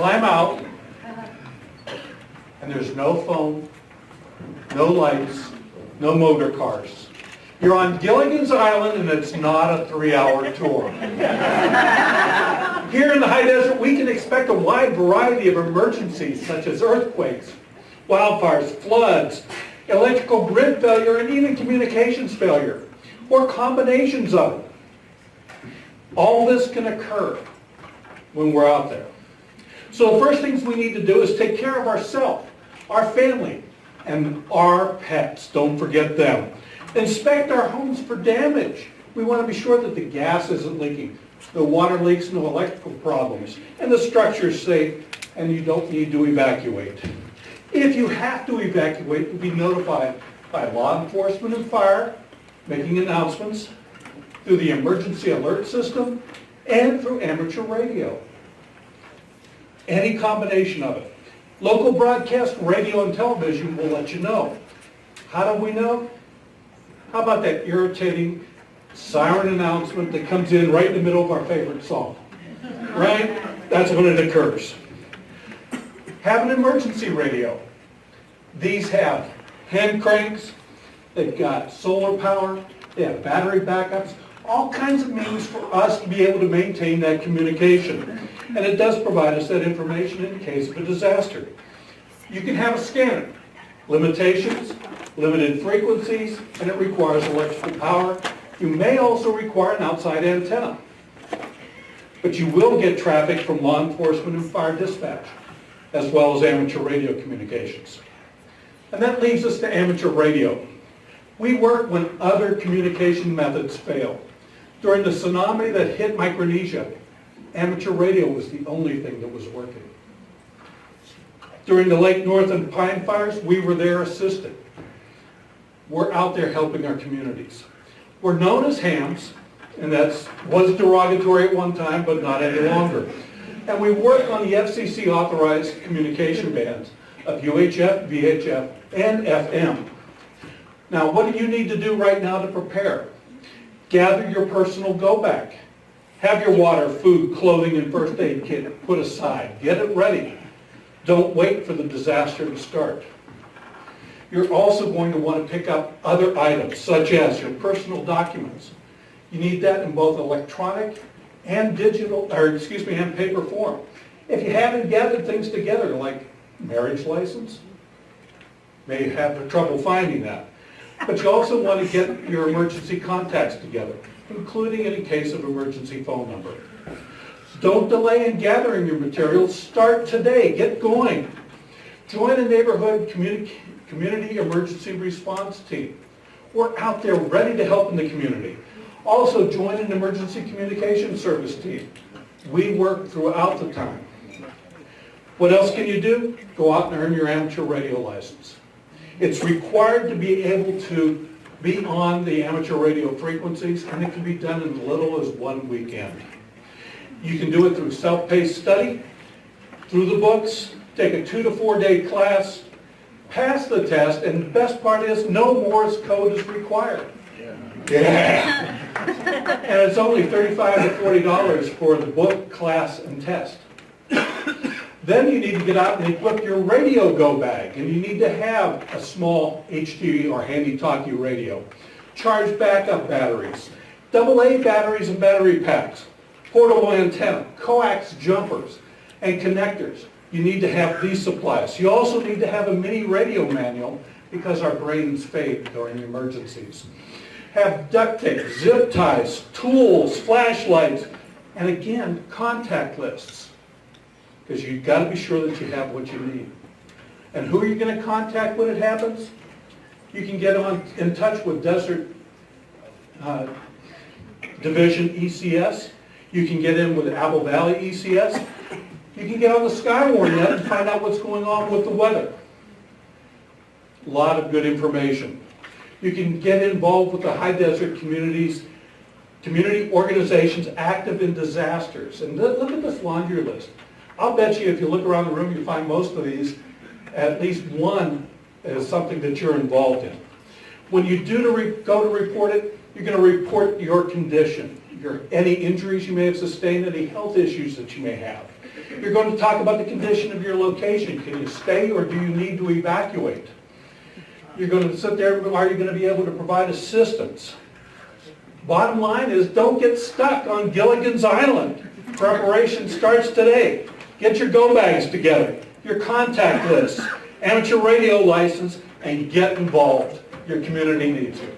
climb out, and there's no phone, no lights, no motor cars. You're on Gilligan's Island, and it's not a 3-hour tour. Here in the high desert, we can expect a wide variety of emergencies, such as earthquakes, wildfires, floods, electrical grid failure, and even communications failure, or combinations of it. All this can occur when we're out there. So the first things we need to do is take care of ourselves, our family, and our pets. Don't forget them. Inspect our homes for damage. We want to be sure that the gas isn't leaking, no water leaks, no electrical problems, and the structure is safe, and you don't need to evacuate. If you have to evacuate, you'll be notified by law enforcement and fire, making announcements through the emergency alert system and through amateur radio. Any combination of it. Local broadcast radio and television will let you know. How do we know? How about that irritating siren announcement that comes in right in the middle of our favorite song? Right? That's when it occurs. Have an emergency radio. These have hand cranks, they've got solar power, they have battery backups, all kinds of means for us to be able to maintain that communication. And it does provide us that information in case of a disaster. You can have a scanner. Limitations, limited frequencies, and it requires electrical power. You may also require an outside antenna. But you will get traffic from law enforcement and fire dispatch, as well as amateur radio communications. And that leads us to amateur radio. We work when other communication methods fail. During the tsunami that hit Micronesia, amateur radio was the only thing that was working. During the Lake Northern Pine fires, we were there assisting. We're out there helping our communities. We're known as hams, and that was derogatory at one time, but not any longer. And we work on the FCC authorized communication bands of UHF, VHF, and FM. Now, what do you need to do right now to prepare? Gather your personal go-bag. Have your water, food, clothing, and first aid kit put aside. Get it ready. Don't wait for the disaster to start. You're also going to want to pick up other items, such as your personal documents. You need that in both electronic and digital, and paper form. If you haven't gathered things together, like marriage license, may have trouble finding that. But you also want to get your emergency contacts together, including in case of emergency phone number. Don't delay in gathering your materials. Start today. Get going. Join a neighborhood community emergency response team. We're out there ready to help in the community. Also, join an emergency communication service team. We work throughout the time. What else can you do? Go out and earn your amateur radio license. It's required to be able to be on the amateur radio frequencies, and it can be done in as little as 1 weekend. You can do it through self-paced study, through the books, take a 2 to 4 day class, pass the test, and the best part is no Morse code is required. Yeah. And it's only $35 to $40 for the book, class, and test. Then you need to get out and equip your radio go bag, and you need to have a small HD or handy-talkie radio, charged backup batteries, AA batteries and battery packs, portable antenna, coax jumpers, and connectors. You need to have these supplies. You also need to have a mini radio manual because our brains fade during emergencies. Have duct tape, zip ties, tools, flashlights, and again, contact lists. Because you've got to be sure that you have what you need. And who are you going to contact when it happens? You can get in touch with Desert Division ECS. You can get in with Apple Valley ECS. You can get on the Skywarn net and find out what's going on with the weather. A lot of good information. You can get involved with the high desert communities, community organizations active in disasters. And look at this laundry list. I'll bet you if you look around the room, you find most of these, at least one is something that you're involved in. When you do go to report it, you're going to report your condition, any injuries you may have sustained, any health issues that you may have. You're going to talk about the condition of your location. Can you stay or do you need to evacuate? You're going to sit there, are you going to be able to provide assistance? Bottom line is, don't get stuck on Gilligan's Island. Preparation starts today. Get your go bags together, your contact list, amateur radio license, and get involved. Your community needs you.